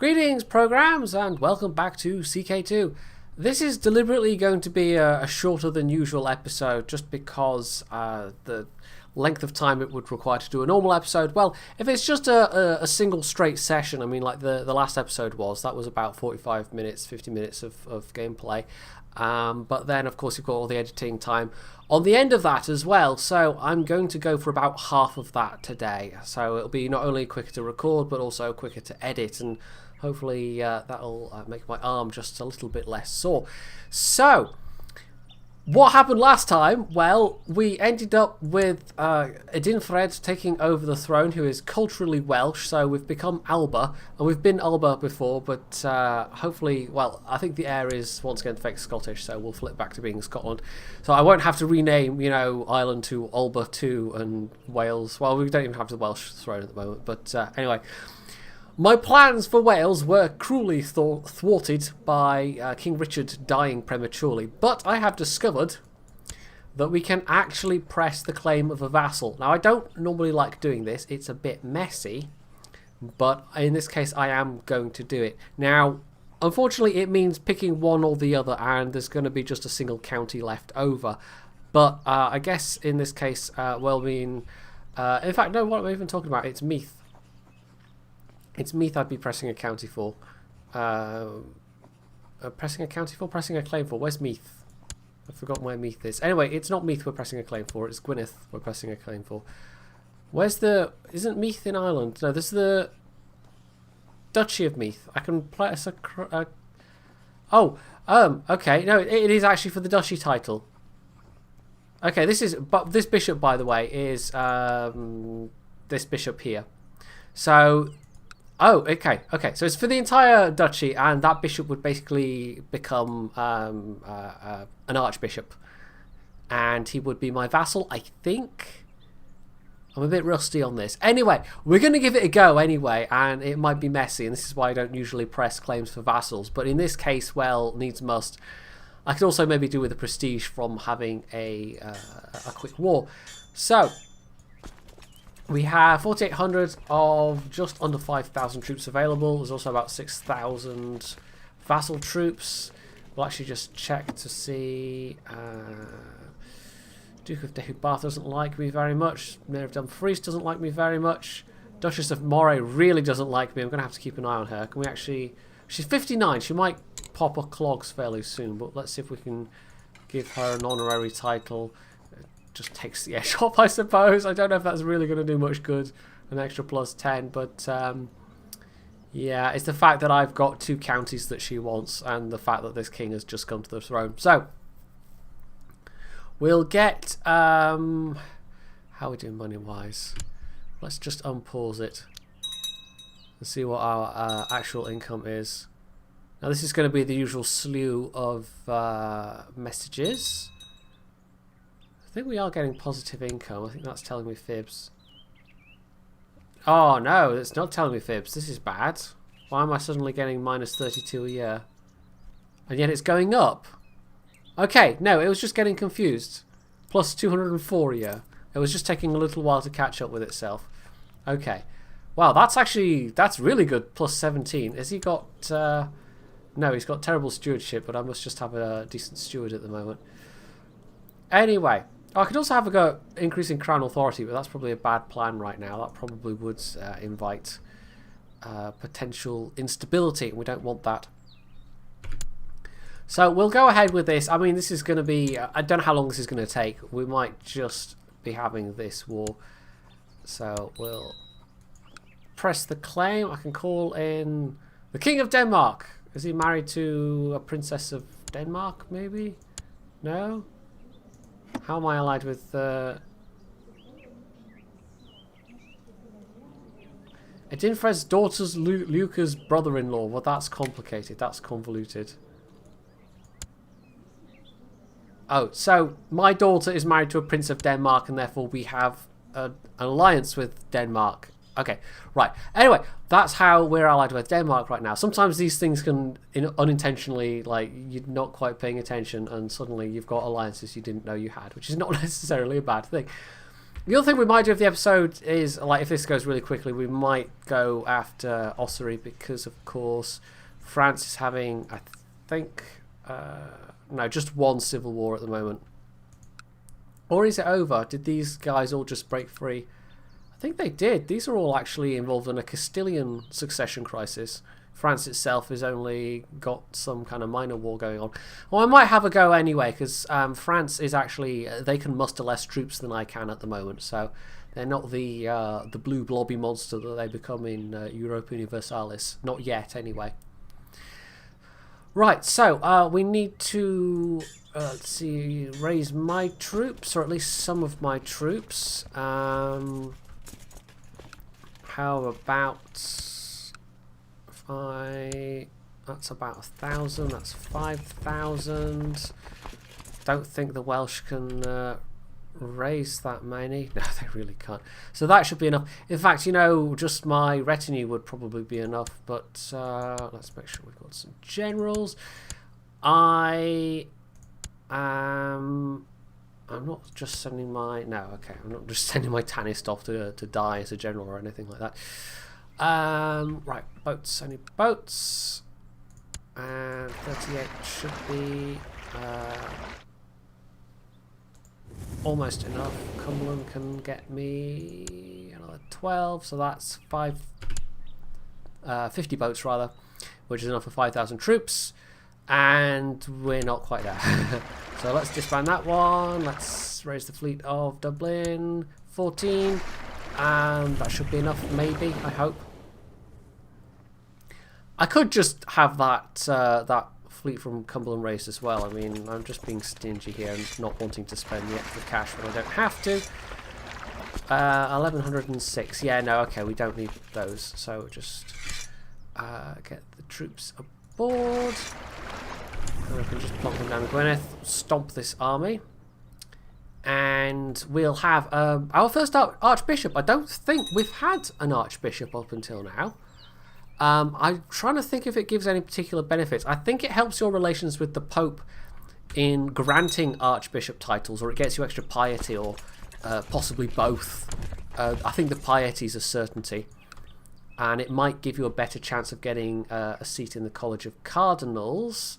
Greetings, programs, and welcome back to CK2. This is deliberately going to be a shorter than usual episode just because the length of time it would require to do a normal episode. Well, if it's just a single straight session, I mean, like the last episode was, that was about 45 minutes, 50 minutes of gameplay. But then, of course, you've got all the editing time on the end of that as well. So I'm going to go for about half of that today. So it'll be not only quicker to record, but also quicker to edit. And hopefully that'll make my arm just a little bit less sore. So, what happened last time? Well, we ended up with Edinfred taking over the throne, who is culturally Welsh, so we've become Alba, and we've been Alba before, but hopefully, well, I think the heir is once again fake Scottish, so we'll flip back to being Scotland. So I won't have to rename, Ireland to Alba 2 and Wales. Well, we don't even have the Welsh throne at the moment, but anyway. My plans for Wales were cruelly thwarted by King Richard dying prematurely, but I have discovered that we can actually press the claim of a vassal. Now, I don't normally like doing this. It's a bit messy, but in this case, I am going to do it. Now, unfortunately, it means picking one or the other, and there's going to be just a single county left over. But I guess in this case, in fact, no, what am I even talking about? It's Meath. It's Meath I'd be pressing a county for. Pressing a claim for. Where's Meath? I've forgotten where Meath is. Anyway, it's not Meath we're pressing a claim for. It's Gwynedd we're pressing a claim for. Where's the... Isn't Meath in Ireland? No, this is the Duchy of Meath. I can press a... okay. No, it is actually for the Duchy title. Okay, this bishop, by the way, is this bishop here. So... Oh, okay. So it's for the entire duchy, and that bishop would basically become an archbishop. And he would be my vassal, I think. I'm a bit rusty on this. Anyway, we're going to give it a go anyway, and it might be messy, and this is why I don't usually press claims for vassals. But in this case, well, needs must. I could also maybe do with the prestige from having a quick war. So... we have 4,800 of just under 5,000 troops available. There's also about 6,000 vassal troops. We'll actually just check to see. Duke of Deheubarth doesn't like me very much. Mayor of Dumfries doesn't like me very much. Duchess of Moray really doesn't like me. I'm going to have to keep an eye on her. Can we actually... She's 59. She might pop her clogs fairly soon. But let's see if we can give her an honorary title. Just takes the edge off, I suppose. I don't know if that's really going to do much good. An extra plus 10, but yeah, it's the fact that I've got 2 counties that she wants, and the fact that this king has just come to the throne. So we'll get how are we doing money wise? Let's just unpause it and see what our actual income is. Now this is going to be the usual slew of messages. I think we are getting positive income. I think that's telling me fibs. Oh no, it's not telling me fibs. This is bad. Why am I suddenly getting minus 32 a year? And yet it's going up. Okay, no, it was just getting confused. Plus 204 a year. It was just taking a little while to catch up with itself. Okay. Wow, that's really good. Plus 17. Has he got... no, he's got terrible stewardship, but I must just have a decent steward at the moment. Anyway... I could also have a go at increasing crown authority, but that's probably a bad plan right now. That probably would invite potential instability, and we don't want that. So we'll go ahead with this. I mean, this is going to be... I don't know how long this is going to take. We might just be having this war. So we'll press the claim. I can call in the King of Denmark. Is he married to a princess of Denmark, maybe? No? How am I allied with... Edinfred's daughter's Luca's brother-in-law. Well, that's complicated. That's convoluted. Oh, so my daughter is married to a prince of Denmark, and therefore we have an alliance with Denmark. Okay, right. Anyway, that's how we're allied with Denmark right now. Sometimes these things can unintentionally, like, you're not quite paying attention, and suddenly you've got alliances you didn't know you had, which is not necessarily a bad thing. The other thing we might do if the episode is, like, if this goes really quickly, we might go after Ossory because, of course, France is having, I think, no, just one civil war at the moment. Or is it over? Did these guys all just break free? I think they did. These are all actually involved in a Castilian succession crisis. France itself has only got some kind of minor war going on. Well, I might have a go anyway, because France is actually, they can muster less troops than I can at the moment, so they're not the blue blobby monster that they become in Europa Universalis. Not yet, anyway. Right, so we need to, let's see, raise my troops, or at least some of my troops. How about... that's about 1,000, that's 5,000. Don't think the Welsh can raise that many. No, they really can't. So that should be enough. In fact, you know, just my retinue would probably be enough, but let's make sure we've got some generals. I'm not just sending my... No, okay, I'm not just sending my Tanist off to die as a general or anything like that. Right, boats, any boats, and 38 should be almost enough. Cumberland can get me another 12, so that's 50 boats rather, which is enough for 5,000 troops, and we're not quite there. So let's disband that one, let's raise the fleet of Dublin, 14, and that should be enough, maybe, I hope. I could just have that that fleet from Cumberland raised as well. I mean, I'm just being stingy here and not wanting to spend the extra cash when I don't have to. 1,106. Yeah, no, okay, we don't need those. So just get the troops aboard. And we can just plonk them down Gwynedd, stomp this army. And we'll have our first archbishop. I don't think we've had an archbishop up until now. I'm trying to think if it gives any particular benefits. I think it helps your relations with the Pope in granting archbishop titles, or it gets you extra piety, or possibly both. I think the piety is a certainty, and it might give you a better chance of getting a seat in the College of Cardinals,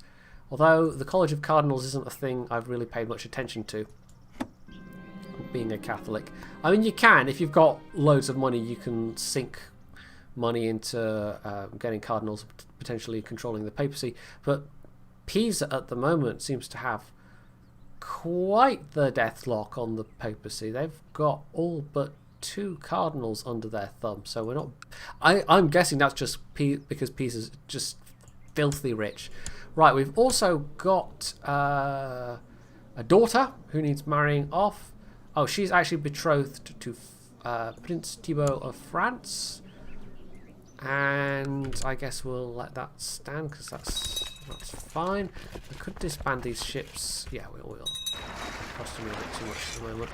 although the College of Cardinals isn't a thing I've really paid much attention to, being a Catholic. I mean, you can, if you've got loads of money, you can sink money into getting cardinals, potentially controlling the papacy, but Pisa at the moment seems to have quite the deathlock on the papacy. They've got all but 2 cardinals under their thumb, so we're not... I'm guessing that's just because Pisa's just filthy rich. Right, we've also got a daughter who needs marrying off. Oh, she's actually betrothed to Prince Thibaut of France. And I guess we'll let that stand because that's fine. We could disband these ships. Yeah, we will. Costing me a bit too much at the moment.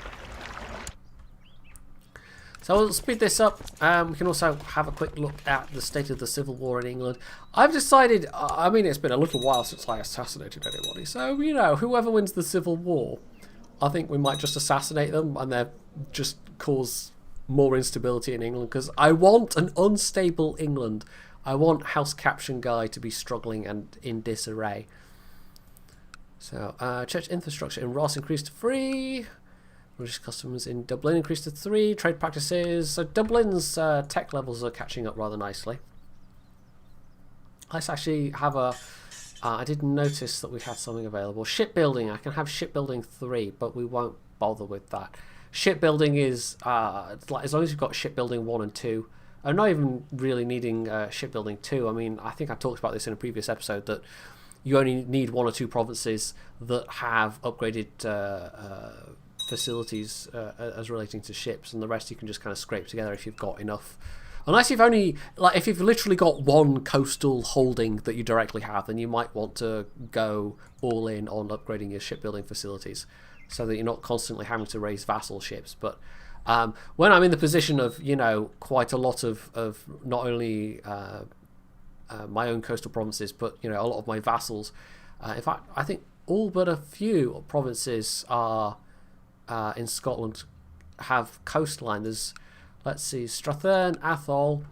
So we'll speed this up. We can also have a quick look at the state of the civil war in England. I've decided, I mean, it's been a little while since I assassinated anybody. So, you know, whoever wins the civil war, I think we might just assassinate them and then just cause more instability in England, because I want an unstable England. I want House Caption Guy to be struggling and in disarray. So, church infrastructure in Ross increased to 3. Religious customs in Dublin increased to 3. Trade practices. So Dublin's tech levels are catching up rather nicely. Let's actually have a... I did notice that we had something available. Shipbuilding. I can have shipbuilding 3, but we won't bother with that. Shipbuilding is, like, as long as you've got shipbuilding 1 and 2, I'm not even really needing shipbuilding 2. I mean, I think I talked about this in a previous episode, that you only need 1 or 2 provinces that have upgraded facilities as relating to ships, and the rest you can just kind of scrape together if you've got enough. Unless you've only, like, if you've literally got 1 coastal holding that you directly have, then you might want to go all in on upgrading your shipbuilding facilities, so that you're not constantly having to raise vassal ships. But when I'm in the position of, you know, quite a lot of not only my own coastal provinces, but, you know, a lot of my vassals, in fact, I think all but a few provinces are in Scotland have coastline. There's, let's see, Strathern, Atholl,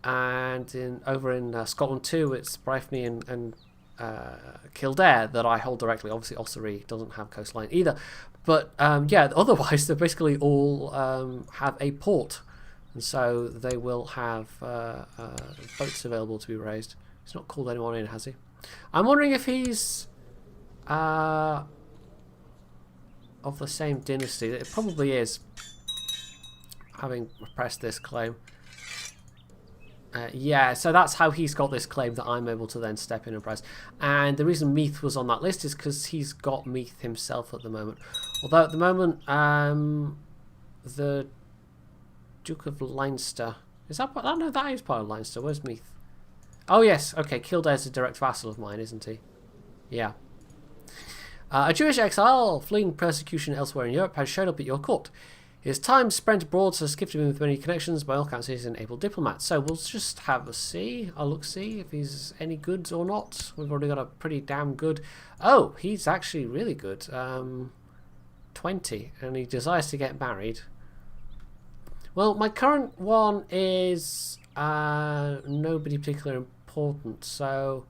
and over in Scotland too, it's Brythony and Kildare that I hold directly. Obviously, Ossory doesn't have coastline either. But yeah, otherwise they basically all have a port, and so they will have boats available to be raised. He's not called anyone in, has he? I'm wondering if he's of the same dynasty. It probably is, having repressed this claim. Yeah, so that's how he's got this claim that I'm able to then step in and press. And the reason Meath was on that list is because he's got Meath himself at the moment. Although at the moment, the Duke of Leinster... Is that part? Oh, no, that is part of Leinster. Where's Meath? Oh, yes. Okay, Kildare's a direct vassal of mine, isn't he? Yeah. A Jewish exile fleeing persecution elsewhere in Europe has showed up at your court. His time spent abroad has gifted him with many connections. By all accounts, he's an able diplomat. So we'll just have a look-see if he's any good or not. We've already got a pretty damn good... Oh, he's actually really good. 20, and he desires to get married. Well, my current one is nobody particularly important, so...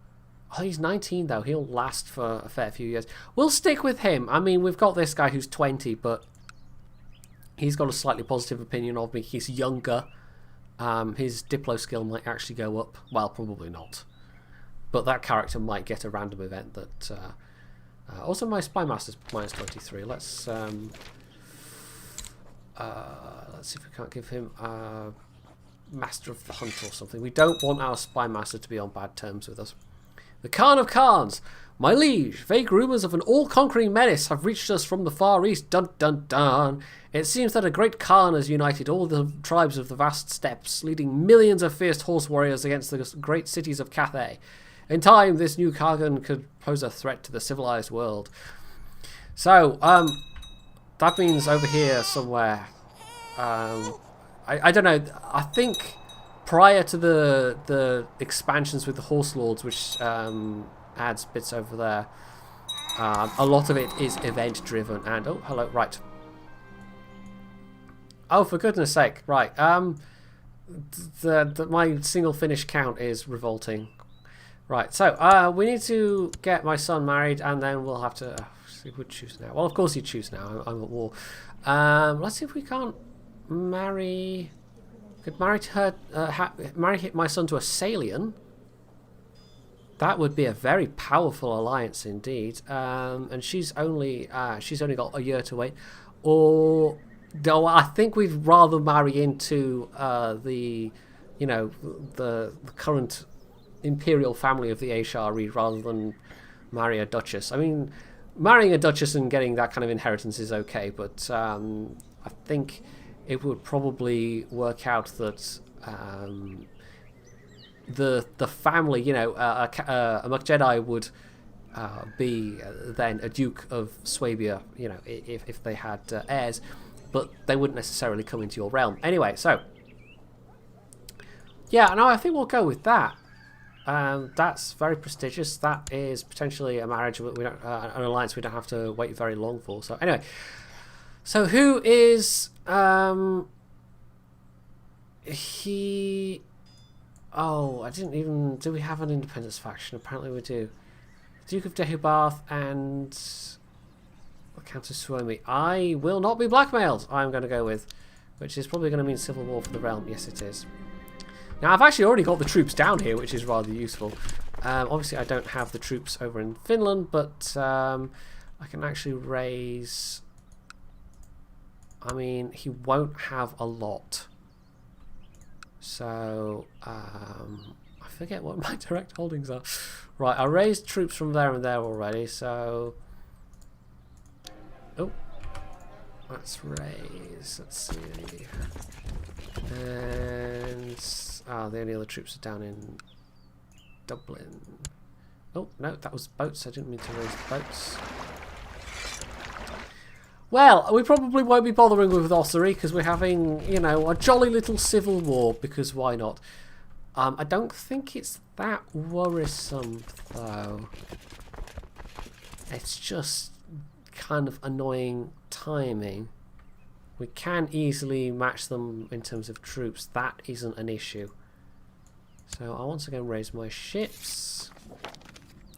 Oh, he's 19, though. He'll last for a fair few years. We'll stick with him. I mean, we've got this guy who's 20, but... He's got a slightly positive opinion of me. He's younger. His Diplo skill might actually go up. Well, probably not. But that character might get a random event that... also, my Spy Master's minus 23. Let's see if we can't give him Master of the Hunt or something. We don't want our Spy Master to be on bad terms with us. The Khan of Khans. My liege, vague rumours of an all-conquering menace have reached us from the Far East. Dun dun dun. It seems that a great Khan has united all the tribes of the vast steppes, leading millions of fierce horse warriors against the great cities of Cathay. In time, this new Khagan could pose a threat to the civilized world. So, that means over here somewhere. I don't know. I think prior to the expansions with the Horse Lords, which adds bits over there, a lot of it is event driven. And oh, hello, right. Oh, for goodness sake, right. My single Finnish count is revolting. Right, so we need to get my son married, and then we'll have to. He would choose now. Well, of course he'd choose now. I'm at war. Let's see if we can't marry. Could marry her. Marry my son to a Salian. That would be a very powerful alliance indeed. And she's only got a year to wait. Or no, I think we'd rather marry into the current imperial family of the Ashari rather than marry a duchess. I mean, marrying a duchess and getting that kind of inheritance is okay, but I think it would probably work out that the family, a Muck-Jedi would be then a Duke of Swabia, if they had heirs, but they wouldn't necessarily come into your realm. Anyway, so yeah, no, I think we'll go with that. That's very prestigious. That is potentially a marriage, an alliance we don't have to wait very long for. So anyway, so who is he? Oh, I didn't even. Do we have an independence faction? Apparently we do. Duke of Deheubarth and the Countess Suomi. I will not be blackmailed. I'm going to go with, which is probably going to mean civil war for the realm. Yes, it is. Now, I've actually already got the troops down here, which is rather useful. Obviously, I don't have the troops over in Finland, but I can actually raise... I mean, he won't have a lot. So, I forget what my direct holdings are. Right, I raised troops from there and there already, so... Oh. Let's raise... Let's see... And... the only other troops are down in Dublin. Oh, no, that was boats. I didn't mean to raise the boats. Well, we probably won't be bothering with Ossory because we're having, a jolly little civil war, because why not? I don't think it's that worrisome, though. It's just kind of annoying timing. We can easily match them in terms of troops. That isn't an issue. So I'll once again raise my ships.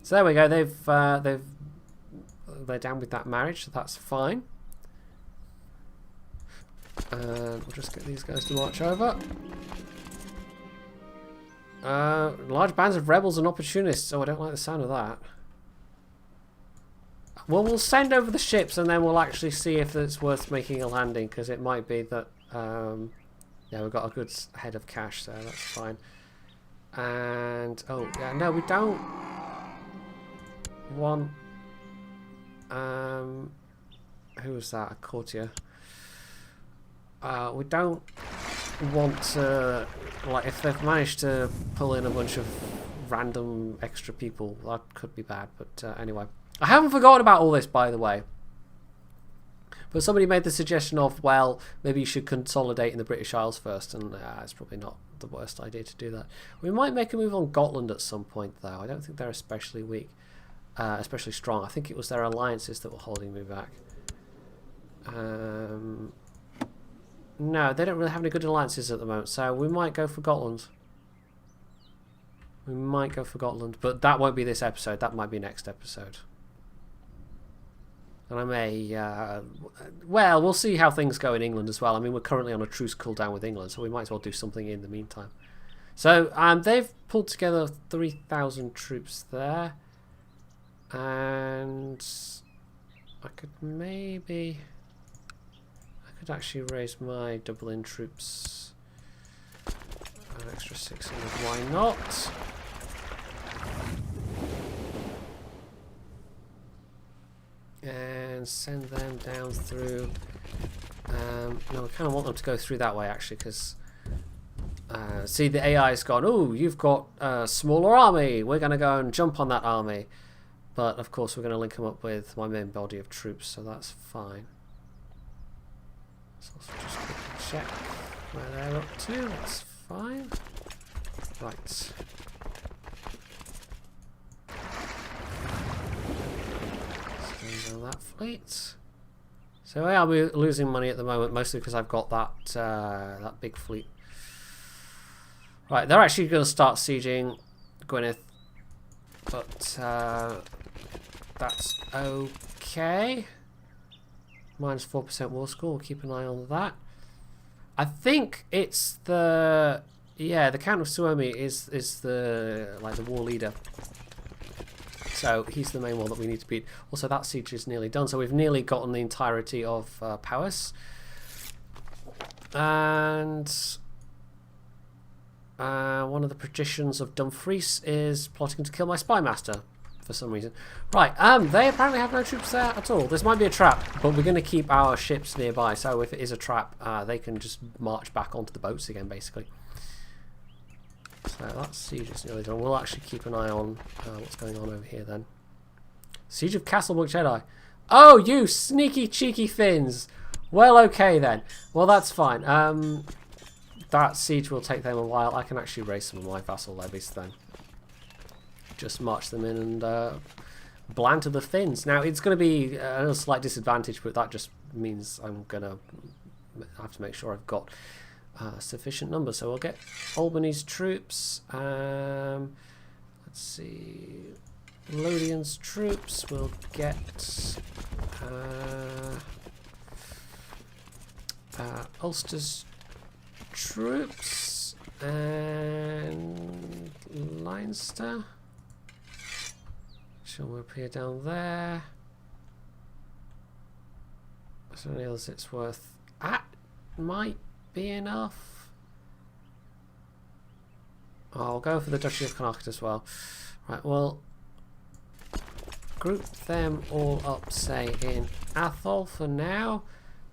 So there we go. They're down with that marriage, so that's fine. And we'll just get these guys to march over. Large bands of rebels and opportunists. Oh, I don't like the sound of that. Well, we'll send over the ships and then we'll actually see if it's worth making a landing, because it might be that yeah, we've got a good head of cash, so that's fine. And oh yeah, no, we don't want who was that? A courtier. We don't want to, like, if they've managed to pull in a bunch of random extra people, that could be bad. But anyway, I haven't forgotten about all this, by the way. But somebody made the suggestion of, well, maybe you should consolidate in the British Isles first, and it's probably not the worst idea to do that. We might make a move on Gotland at some point, though. I don't think they're especially weak, especially strong. I think it was their alliances that were holding me back. No, they don't really have any good alliances at the moment, so we might go for Gotland. We might go for Gotland, but that won't be this episode. That might be next episode. And I may, well, we'll see how things go in England as well. I mean, we're currently on a truce cooldown with England, so we might as well do something in the meantime. So they've pulled together 3,000 troops there. And I could maybe... I could actually raise my double-in troops an extra 600. Why not? And send them down through. No, I kind of want them to go through that way, actually, because see, the AI's gone, oh, you've got a smaller army, we're going to go and jump on that army. But of course we're going to link them up with my main body of troops, so that's fine. So let's just quickly check where they're up to. That's fine. Right. Send down that fleet. So yeah, we're losing money at the moment, mostly because I've got that that big fleet. Right, they're actually going to start sieging Gwynedd, but that's okay. Minus 4% war score. We'll keep an eye on that. I think it's the the Count of Suomi is the the war leader. So he's the main one that we need to beat. Also, that siege is nearly done. So we've nearly gotten the entirety of Powys. And one of the patricians of Dumfries is plotting to kill my spy master for some reason. Right, they apparently have no troops there at all. This might be a trap, but we're going to keep our ships nearby, so if it is a trap, they can just march back onto the boats again, basically. So that siege is nearly done. We'll actually keep an eye on what's going on over here then. Siege of Castle Mopping. Oh, you sneaky, cheeky Finns! Well, okay then. Well, that's fine. That siege will take them a while. I can actually raise some of my vassal levies then. Just march them in and bland to the Finns. Now, it's going to be a slight disadvantage, but that just means I'm going to have to make sure I've got sufficient numbers. So we'll get Albany's troops. Let's see. Lothian's troops. We'll get Ulster's troops. And Leinster. Will appear down there. Is there any others it's worth? That might be enough. Oh, I'll go for the Duchy of Connacht as well. Right, well, group them all up, say, in Athol for now.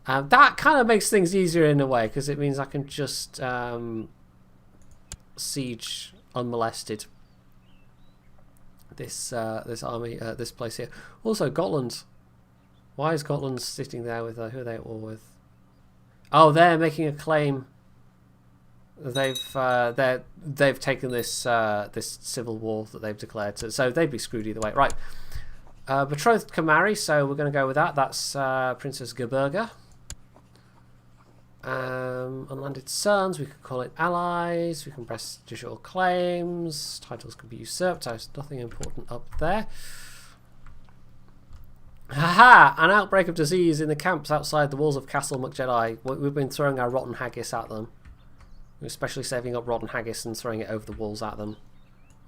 That kind of makes things easier in a way, because it means I can just siege unmolested this army, this place here. Also, Gotland. Why is Gotland sitting there with who are they at war with? Oh, they're making a claim. They've taken this this civil war that they've declared, so they'd be screwed either way. Right, betrothed can marry, so we're going to go with that. That's Princess Gerberga. Unlanded sons, we could call it allies, we can press digital claims, titles can be usurped, so there's nothing important up there. Haha! An outbreak of disease in the camps outside the walls of Castle Muckjedi. We've been throwing our rotten haggis at them. We're especially saving up rotten haggis and throwing it over the walls at them.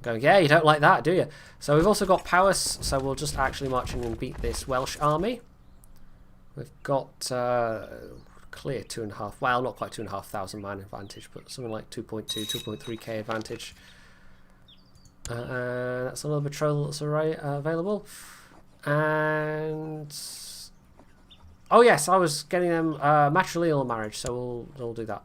Going, yeah, you don't like that, do you? So we've also got powers, so we'll just actually march in and beat this Welsh army. We've got clear 2.5, well, not quite 2,500 man advantage, but something like 2.2, 2.3k advantage. That's another betrothal that's available. And oh yes, I was getting them matrilineal marriage, so we'll do that.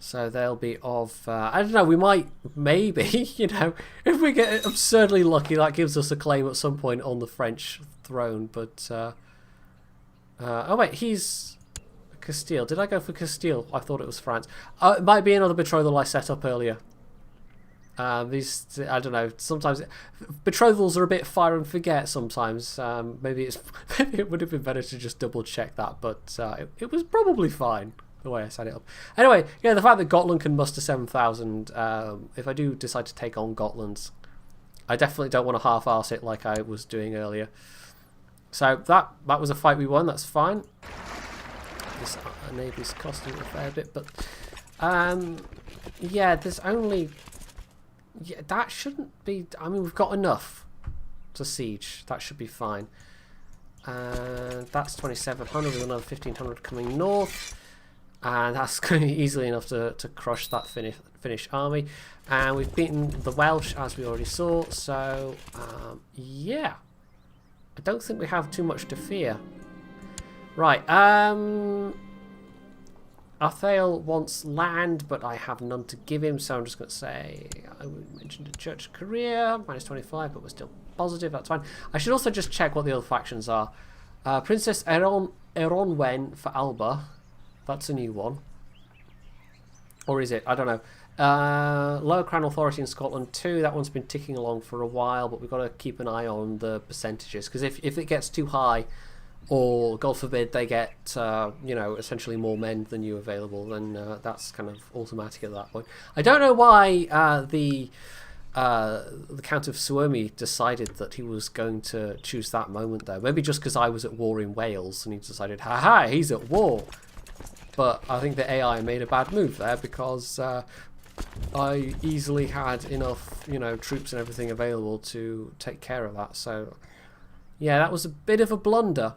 So they'll be of I don't know, we might, maybe, you know, if we get absurdly lucky, that gives us a claim at some point on the French throne. But oh wait, he's Castile. Did I go for Castile? I thought it was France. It might be another betrothal I set up earlier. These, I don't know, sometimes betrothals are a bit fire and forget sometimes. Maybe it would have been better to just double check that, but it was probably fine the way I set it up. Anyway, yeah, the fact that Gotland can muster 7,000, if I do decide to take on Gotland, I definitely don't want to half-arse it like I was doing earlier. So that was a fight we won, that's fine. This Navy's costing a fair bit, but yeah, there's only... Yeah, that shouldn't be... I mean, we've got enough to siege. That should be fine. That's 2,700 with another 1,500 coming north. And that's going to be easily enough to crush that Finnish army. And we've beaten the Welsh, as we already saw. So, yeah. I don't think we have too much to fear. Right, Arthael wants land, but I have none to give him, so I'm just going to say I mentioned a church career, -25, but we're still positive, that's fine. I should also just check what the other factions are. Princess Eronwen for Alba, that's a new one. Or is it? I don't know. Lower Crown Authority in Scotland too, that one's been ticking along for a while, but we've got to keep an eye on the percentages, because if it gets too high, or God forbid they get you know, essentially more men than you available, then that's kind of automatic at that point. I don't know why the Count of Suomi decided that he was going to choose that moment there. Maybe just because I was at war in Wales and he decided, haha, he's at war. But I think the AI made a bad move there, because I easily had enough, you know, troops and everything available to take care of that. So yeah, that was a bit of a blunder.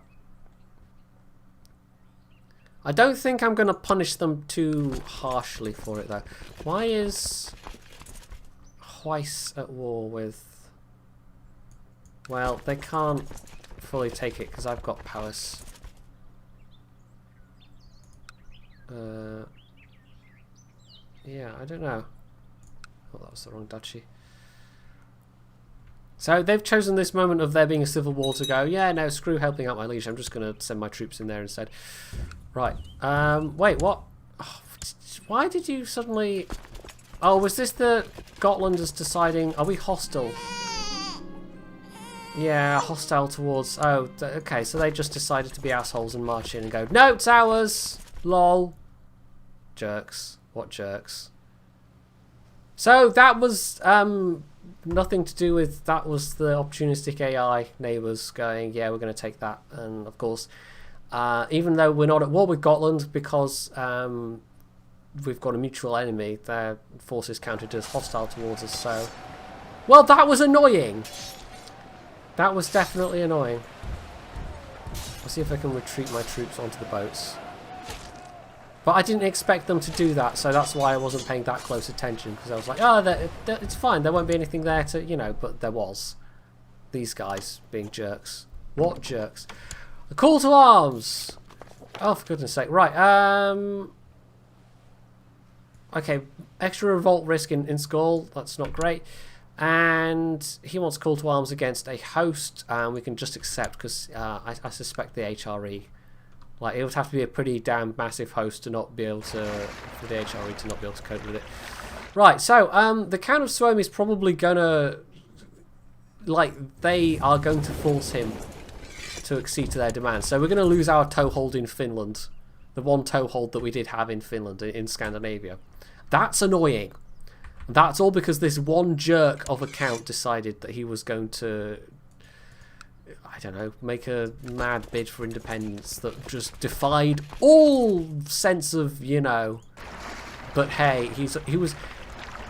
I don't think I'm going to punish them too harshly for it, though. Why is Weiss at war with... Well, they can't fully take it because I've got powers. Yeah, I don't know. Oh, that was the wrong duchy. So they've chosen this moment of there being a civil war to go, yeah, no, screw helping out my liege. I'm just going to send my troops in there instead. Right. Wait, what? Oh, why did you suddenly... Oh, was this the Gotlanders deciding... Are we hostile? Yeah, hostile towards... Oh, okay, so they just decided to be assholes and march in and go, no, it's ours! Lol. Jerks. What jerks? So that was... nothing to do with... That was the opportunistic AI neighbours going, yeah, we're going to take that. And, of course... even though we're not at war with Gotland, because we've got a mutual enemy, their forces counted as hostile towards us, so... Well, that was annoying! That was definitely annoying. I'll see if I can retreat my troops onto the boats. But I didn't expect them to do that, so that's why I wasn't paying that close attention, because I was like, oh, it's fine, there won't be anything there to, you know, but there was. These guys being jerks. What jerks? A call to arms! Oh, for goodness sake. Right, okay, extra revolt risk in Skål. That's not great. And he wants call to arms against a host. And we can just accept, because I suspect the HRE. Like, it would have to be a pretty damn massive host to not be able to... For the HRE to not be able to cope with it. Right, so, the Count of Suomi is probably gonna... Like, they are going to force him to accede to their demands. So we're going to lose our toehold in Finland. The one toehold that we did have in Finland, in Scandinavia. That's annoying. That's all because this one jerk of a count decided that he was going to, I don't know, make a mad bid for independence that just defied all sense of, you know. But hey, he was,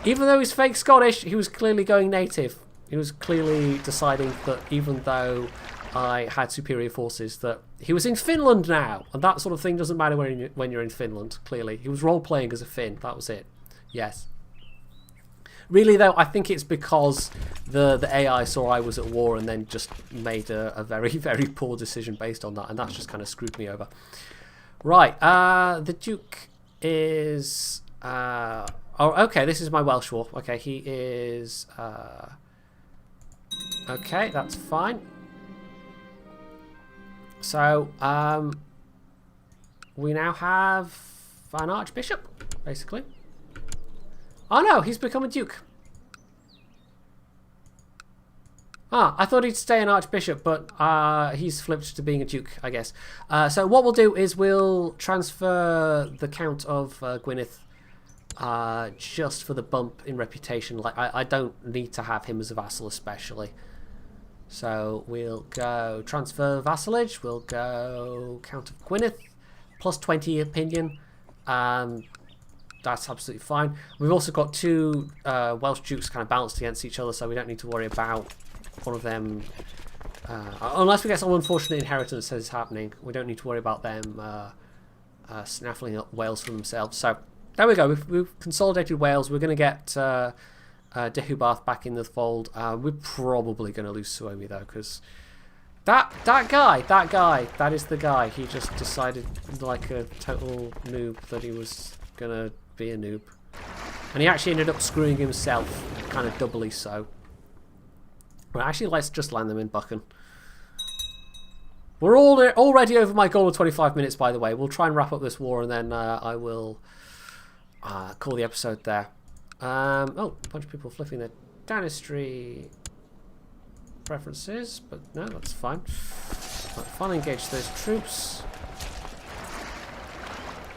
even though he's fake Scottish, he was clearly going native. He was clearly deciding that even though I had superior forces, that he was in Finland now, and that sort of thing doesn't matter when you're in Finland. Clearly, he was role playing as a Finn. That was it. Yes. Really, though, I think it's because the AI saw I was at war and then just made a very, very poor decision based on that, and that's just kind of screwed me over. Right, the Duke is... oh, okay, this is my Welsh war. Okay, he is... okay, that's fine. So, we now have an Archbishop, basically. Oh no, he's become a Duke. Ah, I thought he'd stay an Archbishop, but he's flipped to being a Duke, I guess. So what we'll do is we'll transfer the Count of Gwynedd just for the bump in reputation. Like I don't need to have him as a vassal especially. So we'll go transfer vassalage, we'll go Count of Gwynedd, plus 20 opinion. That's absolutely fine. We've also got two Welsh Dukes kind of balanced against each other, so we don't need to worry about one of them. Unless we get some unfortunate inheritance that is happening, we don't need to worry about them snaffling up Wales for themselves. So there we go. We've consolidated Wales. We're going to get Deheubarth back in the fold. We're probably going to lose Suomi though, because that guy, that is the guy. He just decided like a total noob that he was going to be a noob. And he actually ended up screwing himself, kind of doubly so. Well, actually, let's just land them in Buchan. We're already over my goal of 25 minutes, by the way. We'll try and wrap up this war, and then I will call the episode there. Oh, a bunch of people flipping their dynasty preferences, but no, that's fine. Right, finally engage those troops.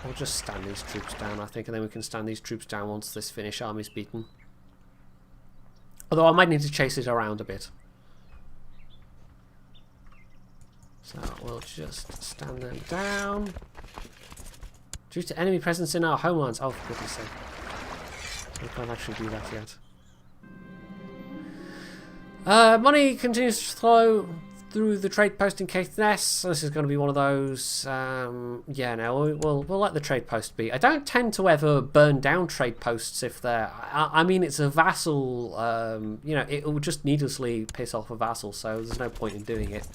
We'll just stand these troops down, I think, and then we can stand these troops down once this Finnish army's beaten. Although I might need to chase it around a bit. So we'll just stand them down. Due to enemy presence in our homelands. Oh, for goodness sake. We can't actually do that yet. Money continues to flow through the trade post in Caithness. So this is going to be one of those. Yeah, no, we'll let the trade post be. I don't tend to ever burn down trade posts if they're. I mean, it's a vassal. You know, it will just needlessly piss off a vassal, so there's no point in doing it.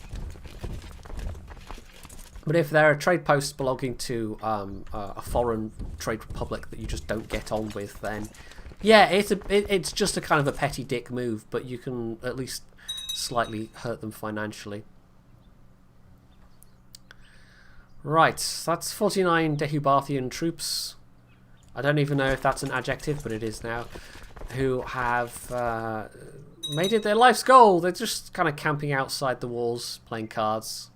But if there are trade posts belonging to a foreign trade republic that you just don't get on with, then yeah, it's just a kind of a petty dick move, but you can at least slightly hurt them financially. Right, that's 49 Deheubarthian troops. I don't even know if that's an adjective, but it is now. Who have made it their life's goal. They're just kind of camping outside the walls, playing cards,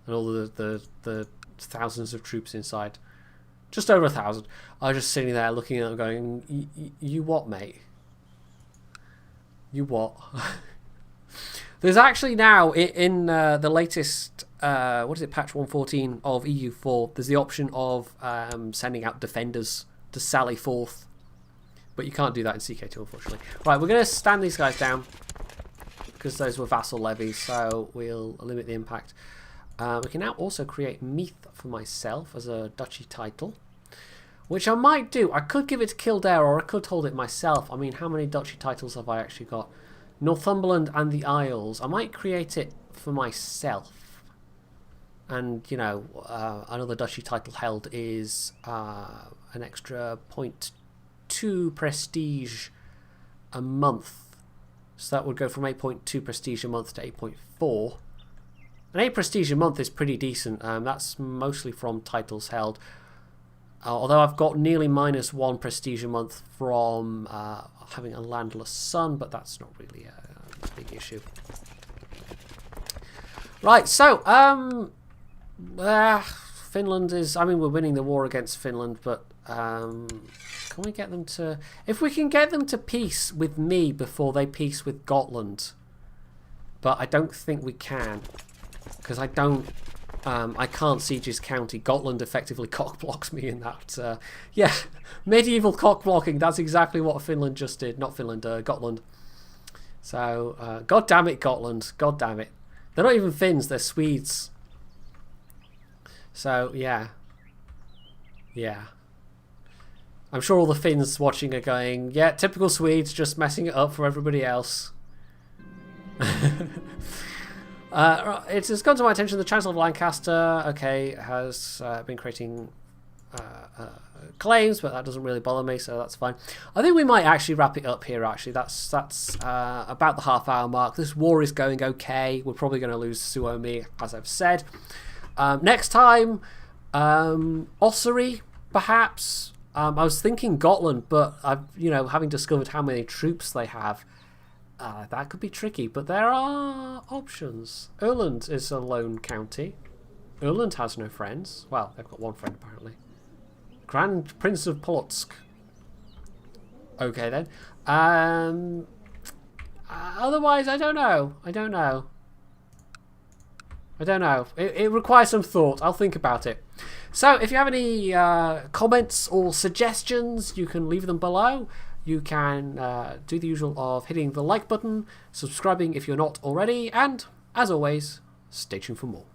and all the thousands of troops inside. Just over 1,000. I was just sitting there looking at them going, you what, mate? You what? There's actually now, in the latest, what is it, patch 114 of EU4, there's the option of sending out defenders to sally forth. But you can't do that in CK2, unfortunately. Right, we're going to stand these guys down, because those were vassal levies, so we'll limit the impact. We can now also create Meath for myself as a duchy title, which I might do. I could give it to Kildare, or I could hold it myself. I mean, how many duchy titles have I actually got? Northumberland and the Isles. I might create it for myself. And, you know, another duchy title held is an extra 0.2 prestige a month. So that would go from 8.2 prestige a month to 8.4. And 8 prestige a month is pretty decent. That's mostly from titles held. Although I've got nearly -1 prestige a month from having a landless son, but that's not really a big issue. Right, so, Finland is... I mean, we're winning the war against Finland, but can we get them to... If we can get them to peace with me before they peace with Gotland, but I don't think we can, because I can't siege his county. Gotland effectively cock-blocks me in that. Yeah, medieval cock-blocking, that's exactly what Finland just did. Not Finland, Gotland. So, god damn it, Gotland. God damn it. They're not even Finns, they're Swedes. So, yeah. Yeah. I'm sure all the Finns watching are going, yeah, typical Swedes, just messing it up for everybody else. It has come to my attention the Chancellor of Lancaster, okay, has been creating claims, but that doesn't really bother me, so that's fine. I think we might actually wrap it up here, actually. That's about the half-hour mark. This war is going okay. We're probably going to lose Suomi, as I've said. Next time, Ossory, perhaps. I was thinking Gotland, but having discovered how many troops they have, that could be tricky. But there are options. Irland is a lone county. Irland has no friends. Well, they've got one friend apparently. Grand Prince of Polotsk. Okay then. Otherwise, I don't know. It requires some thought. I'll think about it. So, if you have any comments or suggestions, you can leave them below. You can do the usual of hitting the like button, subscribing if you're not already, and, as always, stay tuned for more.